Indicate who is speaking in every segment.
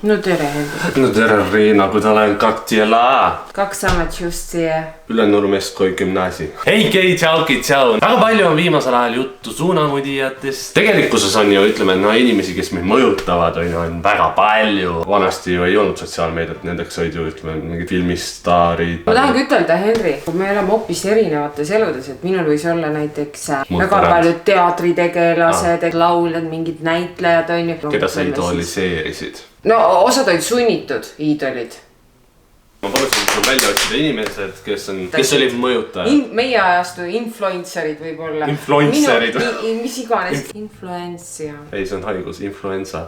Speaker 1: No tere, Henri.
Speaker 2: No tere, Riina, kui ta olen Kaktiela.
Speaker 1: Kaks samet just siia.
Speaker 2: Ülenurmeskoi gümnaasi. Hei, kei, tšauki, tšau. Väga palju on viimasel ajal juttu suunamudijatest. Tegelikkuses on ju, ütleme, inimesi, kes meid mõjutavad, on väga palju. Vanasti ju ei olnud sotsiaalmeediat, nendeks olid ju, ütleme, mingid filmistaarid.
Speaker 1: Ma tahangi ütelda, Henri, kui me oleme hoopis erinevates eludes, et minul võis olla näiteks väga paljud teatritegelased, lauljad, mingid näitlejad, on ju.
Speaker 2: Keda sa idoliseerisid?
Speaker 1: No osad olid sunnitud iidolid.
Speaker 2: Ma palusin sul välja otsida inimesed, kes olid mõjutajad.
Speaker 1: Meie ajastu influencerid võib olla.
Speaker 2: Influencerid?
Speaker 1: Mis iganes. Influenssia.
Speaker 2: Ei, see on haigus, influenza.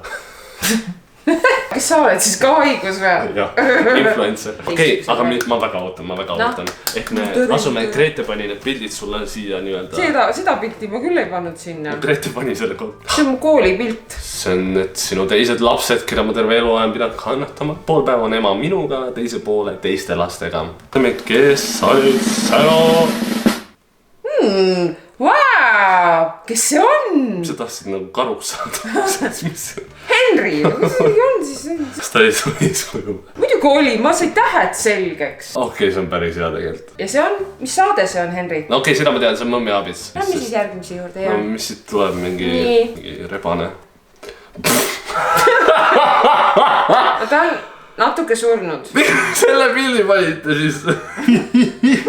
Speaker 1: Kas sa oled siis ka haigus või?
Speaker 2: Jah, influencer. Okei, aga ma väga ootan. Ehk me asume, Grete pani need pildid sulle siia nii-öelda.
Speaker 1: Seda pilti ma küll ei pannud sinna.
Speaker 2: Grete pani selle kohta.
Speaker 1: See on mu koolipilt.
Speaker 2: See on need sinu teised lapsed, keda ma terve elu olen pidanud kannatama. Pool päeva on ema minuga, teise poole teiste lastega. Kes olid sälo?
Speaker 1: Vau! Kes see on?
Speaker 2: Sa tahtsid nagu karuks saada.
Speaker 1: Henri, kas see ei olnud siis?
Speaker 2: Kas ta ei suju?
Speaker 1: Muidugi oli, ma sai tähed selgeks.
Speaker 2: Okei, see on päris hea tegelikult.
Speaker 1: Ja see on, mis saade see on, Henri?
Speaker 2: Okei, seda ma tean, see on Mõmmi abis.
Speaker 1: Lähme siis järgmise juurde, jah.
Speaker 2: No mis siit tuleb, mingi rebane.
Speaker 1: Ta on natuke surnud.
Speaker 2: Selle pildi valite siis.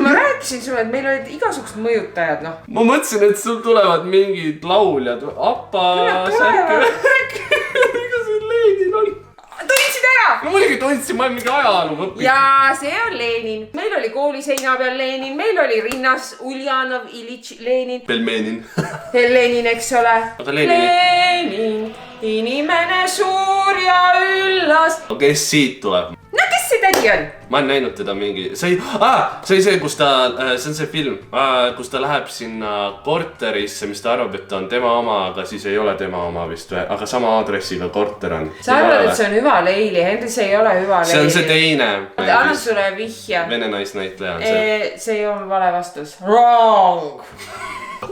Speaker 1: Ma rääkisin sulle, et meil olid igasugused mõjutajad, noh.
Speaker 2: Ma mõtlesin, et sul tulevad mingid lauljad. Appa, särke. Ega see Lenin on.
Speaker 1: Tundsid ära?
Speaker 2: No muidugi tundsin, ma olen mingi ajalugu õppinud.
Speaker 1: Jaa, see on Lenin. Meil oli kooli seina peal Lenin. Meil oli rinnas Uljanov, Ilitš, Lenin.
Speaker 2: Pelmenin.
Speaker 1: Lenin, eks ole.
Speaker 2: Aga Lenin.
Speaker 1: Lenin, inimene suur ja üllas.
Speaker 2: Kes siit tuleb?
Speaker 1: No kes see tädi on?
Speaker 2: Ma olen näinud teda mingi, see see, kus ta, see on see film, kus ta läheb sinna korterisse, mis ta arvab, et ta on tema oma, aga siis ei ole tema oma vist või, aga sama aadressiga korter on.
Speaker 1: Sa arvad, et see on Hüva Leili, Henri, see ei ole Hüva Leili.
Speaker 2: See on see teine.
Speaker 1: Anna sulle vihja.
Speaker 2: Vene naisnäitleja on see.
Speaker 1: See ei ole vale vastus. Wrong!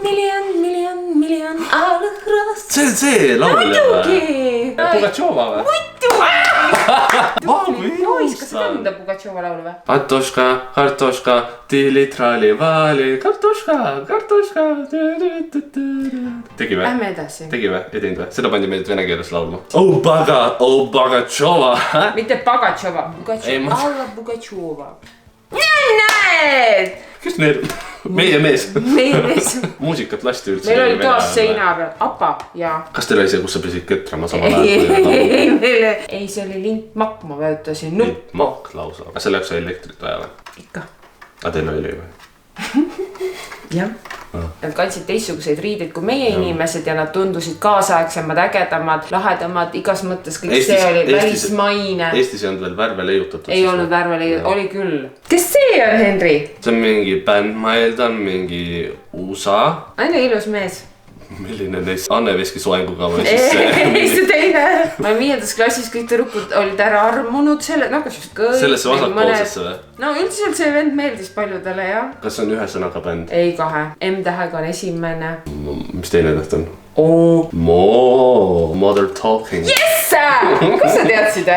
Speaker 1: Million alõhrast.
Speaker 2: See on see laulja või?
Speaker 1: Muidugi!
Speaker 2: Pugatšova või?
Speaker 1: Muidugi! Nois, kas sa tead Pugatšova laulu või?
Speaker 2: Kartoška, tili-trali-vali, kartoška. Tegi või?
Speaker 1: Lähme edasi.
Speaker 2: Tegi või? Edind või? Seda pandi meid vene keeles laulma. Oh Pugatšova.
Speaker 1: Mitte Pugatšova. Alla Pugatšova. Näed!
Speaker 2: Kes need? Meie mees.
Speaker 1: Meie mees.
Speaker 2: Muusikat lasti üldse.
Speaker 1: Meil oli toas seina peal. Apa, jaa.
Speaker 2: Kas teil oli see, kus sa pesid ketrama samal ajal?
Speaker 1: Ei, see oli lintmakk, ma vajutasin nuppu.
Speaker 2: Lintmakk lausa. Aga selle jaoks oli elektrit vaja või?
Speaker 1: Ikka.
Speaker 2: Aga teil oli või?
Speaker 1: Jah. Nad kandsid teistsuguseid riideid kui meie inimesed ja nad tundusid kaasaegsemad, ägedamad, lahedamad, igas mõttes kõik see oli välismaine.
Speaker 2: Eestis ei olnud veel värve leiutatud.
Speaker 1: Ei olnud värve leiutatud, oli küll. Kes see on, Henri?
Speaker 2: See on mingi bänd, ma eeldan, mingi USA.
Speaker 1: Aina ilus mees.
Speaker 2: Milline neist? Anne Veski soenguga või siis see?
Speaker 1: Ei, see teine. Ma 5. klassis kõik tüdrukud olid ära armunud selle, no kas just kõik.
Speaker 2: Sellesse vasakpoolsesse või?
Speaker 1: No üldiselt see vend meeldis paljudele, jah.
Speaker 2: Kas see on ühe sõnaga bänd?
Speaker 1: Ei, 2. M-tähega on esimene.
Speaker 2: Mis teine täht on? Mother Talking.
Speaker 1: Yes! Kus sa teadsid?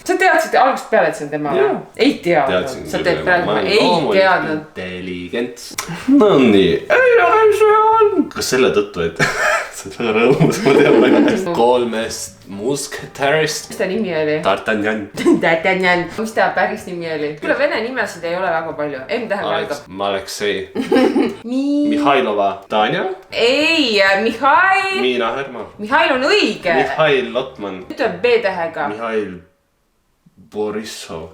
Speaker 1: Sa teadsid algusest peale, et see on tema? Ei teadnud. Sa teed praegu, ei teadnud.
Speaker 2: Intelligents. No nii. Kas selle tõttu, et sa oled väga rõõmus, ma tean väga hästi. 3 musketärist. Mis
Speaker 1: ta nimi oli?
Speaker 2: D'Artagnan.
Speaker 1: D'Artagnan. Mis ta päris nimi oli? Küll vene nimesid ei ole väga palju. M-tähega algab.
Speaker 2: Aleksei. Mihhailova. Tanja?
Speaker 1: Ei, Mihhail.
Speaker 2: Miina Herma.
Speaker 1: Mihhail on õige.
Speaker 2: Mihhail Lotman.
Speaker 1: Nüüd on B-tähega.
Speaker 2: Mihhail Borissov.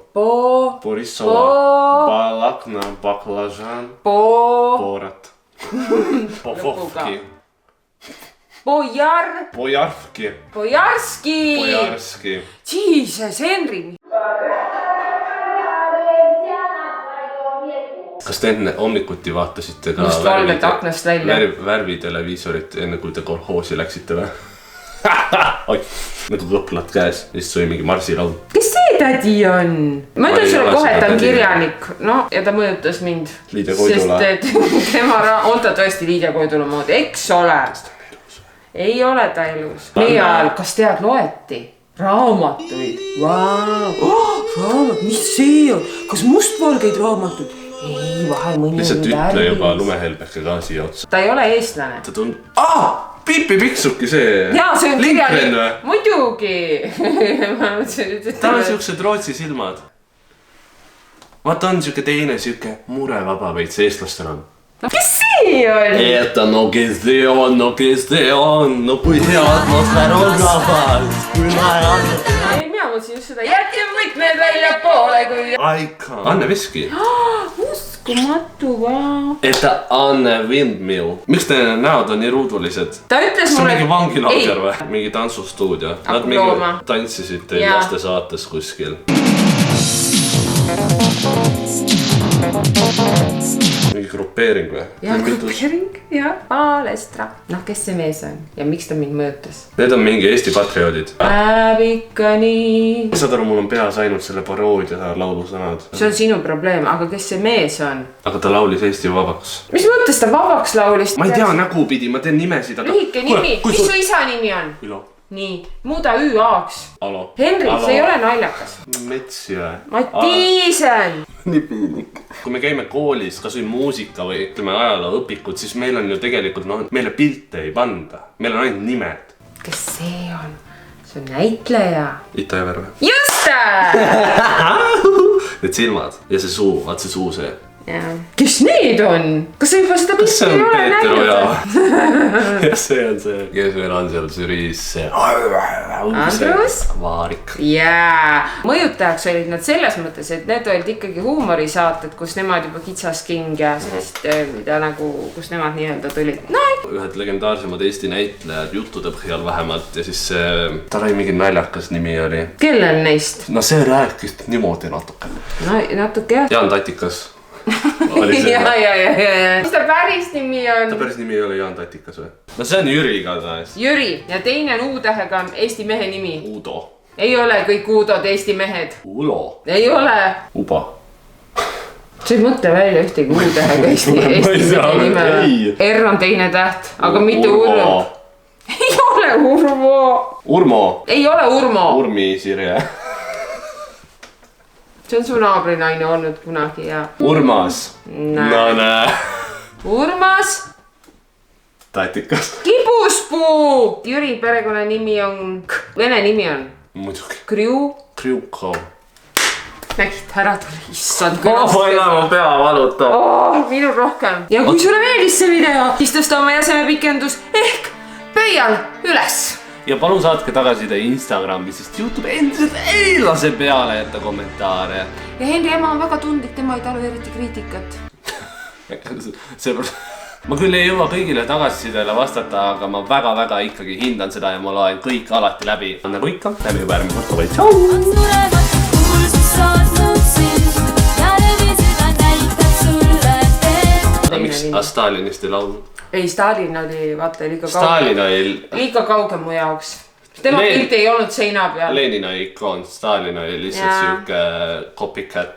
Speaker 1: Borissova.
Speaker 2: Balakna, baklažan. Borat. Pofovki.
Speaker 1: Bojarski. Jesus, Henri.
Speaker 2: Kas te enne hommikuti vaatasite ka
Speaker 1: mustvalget aknast välja
Speaker 2: värviteleviisorit enne kui te kolhoosi läksite või? Nagu kõplad käes, siis sui mingi marsilaud.
Speaker 1: Kes see tädi on? Ma ütlen sulle kohe, et ta on kirjanik. No, ja ta mõjutas mind.
Speaker 2: Liidia Koidula.
Speaker 1: Sest tema on ta tõesti Liidia Koidula moodi, eks ole. Ei ole ta elus. Meie ajal, kas tead, loeti? raamatuid, raamat, mis see on, kas mustvalgeid raamatud? Ei, vahel mõni
Speaker 2: lihtsalt ütle juba lumehelbeke ka siia otsa.
Speaker 1: Ta ei ole eestlane.
Speaker 2: Ta Piipi Pikksuki see.
Speaker 1: Jaa, see on
Speaker 2: Lindgren või?
Speaker 1: Muidugi.
Speaker 2: Tal on siuksed Rootsi silmad. Vaata on siuke teine siuke murevaba veits eestlastel on.
Speaker 1: No kes see on?
Speaker 2: Eta no kes see on, no kui hea atmosfäär on rahvas.
Speaker 1: Ei, mina mõtlesin just seda, jätke võtmed välja poole kui...
Speaker 2: Aika. Anne Veski.
Speaker 1: Uskumatu, vau.
Speaker 2: Eta Anne Windmill. Miks te näod on nii ruudulised?
Speaker 1: Ta ütles
Speaker 2: mulle...
Speaker 1: Kas
Speaker 2: mingi vangilaager või? Mingi tantsustuudio. Nad mingi tantsisid teil laste saates kuskil. Mingi grupeering või?
Speaker 1: Ja grupeering, ja. Palestra. Noh, kes see mees on? Ja miks ta mind mõjutas?
Speaker 2: Need on mingi Eesti patrioodid.
Speaker 1: Ikka nii.
Speaker 2: Saad aru, mul on peas ainult selle paroodia laulu sõnad.
Speaker 1: See on sinu probleem, aga kes see mees on?
Speaker 2: Aga ta laulis Eesti vabaks.
Speaker 1: Mis mõttes ta vabaks laulis?
Speaker 2: Ma ei tea nägupidi, ma teen nimesid, aga...
Speaker 1: Lühike nimi, mis su isa nimi on?
Speaker 2: Ülo.
Speaker 1: Nii, muuda Ü-Aaks.
Speaker 2: Alo.
Speaker 1: Henri, see ei ole naljakas.
Speaker 2: Metsi või?
Speaker 1: Mattiisen.
Speaker 2: Nii piinlik. Kui me käime koolis, kas või muusika või ütleme ajalooõpikud, siis meil on ju tegelikult, meile pilte ei panda. Meil on ainult nimed. Kes
Speaker 1: see on? See on näitleja.
Speaker 2: Ita Ever või?
Speaker 1: Just!
Speaker 2: Need silmad ja see suu, vaat see suu see.
Speaker 1: Kes need on? Kas sa juba seda pilti ei ole näinud?
Speaker 2: Ja see on see, kes meil on seal žüriis see
Speaker 1: Andrus?
Speaker 2: Vaarik.
Speaker 1: Jaa, mõjutajaks olid nad selles mõttes, et need olid ikkagi huumorisaated, kus nemad juba Kitsasking ja sellist, mida nagu, kus nemad nii-öelda tulid.
Speaker 2: Ühed legendaarsemad Eesti näitlejad juttude põhjal vähemalt ja siis see, tal oli mingi naljakas nimi oli.
Speaker 1: Kellel neist?
Speaker 2: No see rääkis niimoodi natuke.
Speaker 1: No natuke jah.
Speaker 2: Jaan Tatikas.
Speaker 1: Ja. Mis ta päris nimi on?
Speaker 2: Ta päris nimi ei ole Jaan Tatikas või? No see on Jüri igatahes.
Speaker 1: Jüri ja teine on U-tähega Eesti mehe nimi.
Speaker 2: Udo.
Speaker 1: Ei ole kõik Udod Eesti mehed.
Speaker 2: Ulo.
Speaker 1: Ei ole.
Speaker 2: Uba.
Speaker 1: sa ei mõtle välja ühtegi U-tähega Eesti mehe nime. R on teine täht, aga mitte Urmo. Ei ole Urmo.
Speaker 2: Urmo.
Speaker 1: Ei ole Urmo.
Speaker 2: Urmi Sirje.
Speaker 1: See on su naabrinaine olnud kunagi ja...
Speaker 2: Urmas. No näe.
Speaker 1: Urmas.
Speaker 2: Tatikas.
Speaker 1: Kibuspuu. Jüri perekonna nimi on... Vene nimi on?
Speaker 2: Muidugi.
Speaker 1: Kriukov. Nägid, ära tuli, issand.
Speaker 2: Ma enam pea valutab.
Speaker 1: Minul rohkem. Ja kui sulle meeldis see video, siis tõsta oma jäsemepikendus ehk pöial üles.
Speaker 2: Ja palun saatke tagasiside Instagrami, sest YouTube endiselt ei lase peale jätta kommentaare.
Speaker 1: Ja Henri ema on väga tundlik, tema ei talu eriti kriitikat.
Speaker 2: Ma küll ei jõua kõigile tagasisidele vastata, aga ma väga-väga ikkagi hindan seda ja ma loen kõik alati läbi. Nagu ikka, läbi juba järgmine kord. Tšau! Miks Stalinist ei laulnud?
Speaker 1: Ei, Stalin oli, vaata, liiga kauge mu jaoks. Tema pilti ei olnud seina peal.
Speaker 2: Lenina ikoon, Stalin oli lihtsalt siuke copycat.